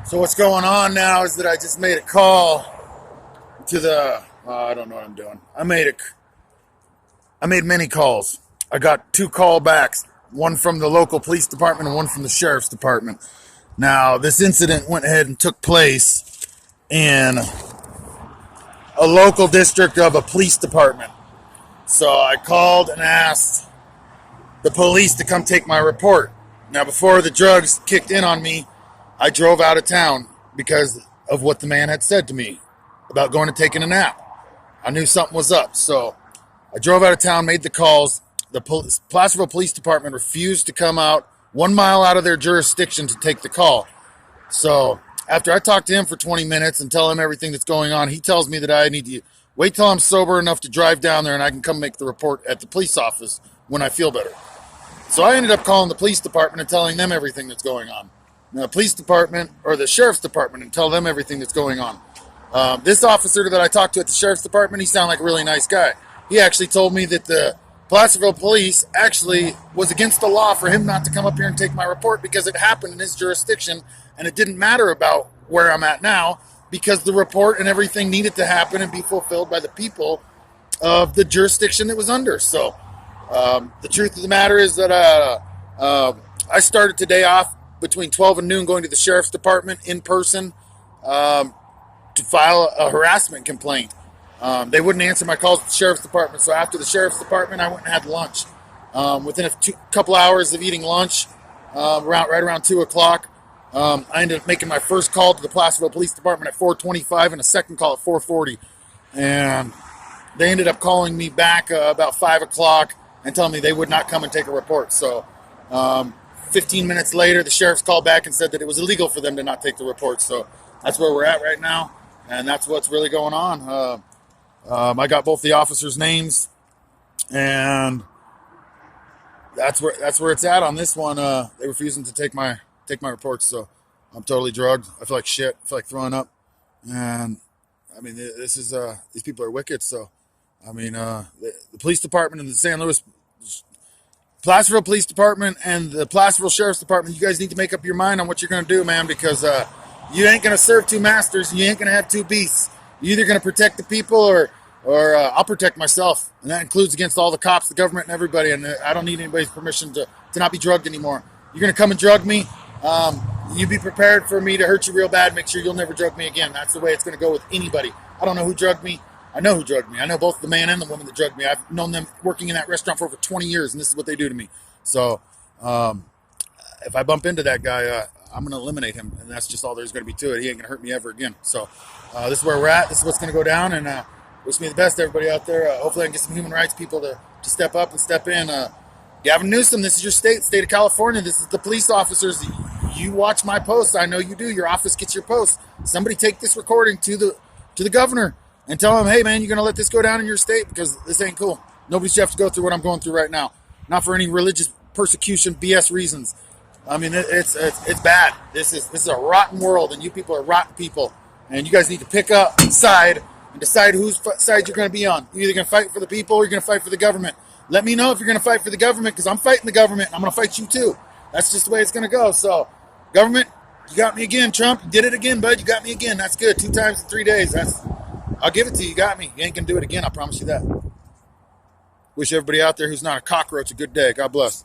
So what's going on now is that I just made a call to the. I don't know what I'm doing. I made many calls. I got 2 callbacks, one from the local police department and one from the sheriff's department. Now this incident went ahead and took place in a local district of a police department. So I called and asked the police to come take my report. Now before the drugs kicked in on me, I drove out of town because of what the man had said to me about going and taking a nap. I knew something was up, so I drove out of town, made the calls. The Placerville Police Department refused to come out 1 mile out of their jurisdiction to take the call. So after I talked to him for 20 minutes and tell him everything that's going on, he tells me that I need to wait till I'm sober enough to drive down there and I can come make the report at the police office when I feel better. So I ended up calling the police department and telling them everything that's going on. The police department or the sheriff's department and tell them everything that's going on. This officer that I talked to at the sheriff's department, he sounded like a really nice guy. He actually told me that the Placerville police actually was against the law for him not to come up here and take my report because it happened in his jurisdiction and it didn't matter about where I'm at now because the report and everything needed to happen and be fulfilled by the people of the jurisdiction it was under. So the truth of the matter is that I started today off between 12 and noon going to the sheriff's department in person to file a harassment complaint. They wouldn't answer my calls at the sheriff's department, so after the sheriff's department, I went and had lunch. Within a couple hours of eating lunch, right around 2 o'clock, I ended up making my first call to the Placerville Police Department at 4:25 and a second call at 4:40. And they ended up calling me back about 5 o'clock and telling me they would not come and take a report. So 15 minutes later, the sheriff's called back and said that it was illegal for them to not take the report. So that's where we're at right now, and that's what's really going on. I got both the officers' names, and that's where it's at on this one. They're refusing to take my reports, so I'm totally drugged. I feel like shit. I feel like throwing up, and I mean this is these people are wicked. So I mean the police department and the San Luis Placerville Police Department and the Placerville Sheriff's Department, you guys need to make up your mind on what you're going to do, man, because you ain't going to serve 2 masters. You ain't going to have 2 beasts. You're either going to protect the people or I'll protect myself. And that includes against all the cops, the government, and everybody. And I don't need anybody's permission to not be drugged anymore. You're going to come and drug me. You be prepared for me to hurt you real bad. Make sure you'll never drug me again. That's the way it's going to go with anybody. I don't know who drugged me. I know who drugged me. I know both the man and the woman that drugged me. I've known them working in that restaurant for over 20 years, and this is what they do to me. So if I bump into that guy, I'm going to eliminate him, and that's just all there's going to be to it. He ain't going to hurt me ever again. So this is where we're at. This is what's going to go down, and wish me the best, everybody out there. Hopefully I can get some human rights people to step up and step in. Gavin Newsom, this is your state of California. This is the police officers. You watch my posts. I know you do. Your office gets your posts. Somebody take this recording to the governor and tell him, hey, man, you're going to let this go down in your state because this ain't cool. Nobody should have to go through what I'm going through right now. Not for any religious persecution, BS reasons. I mean, it's bad. This is a rotten world, and you people are rotten people. And you guys need to pick up side and decide whose side you're going to be on. You're either going to fight for the people or you're going to fight for the government. Let me know if you're going to fight for the government because I'm fighting the government, and I'm going to fight you too. That's just the way it's going to go. So, government, you got me again, Trump. You did it again, bud. You got me again. That's good. 2 times in 3 days. I'll give it to you. You got me. You ain't going to do it again. I promise you that. Wish everybody out there who's not a cockroach a good day. God bless.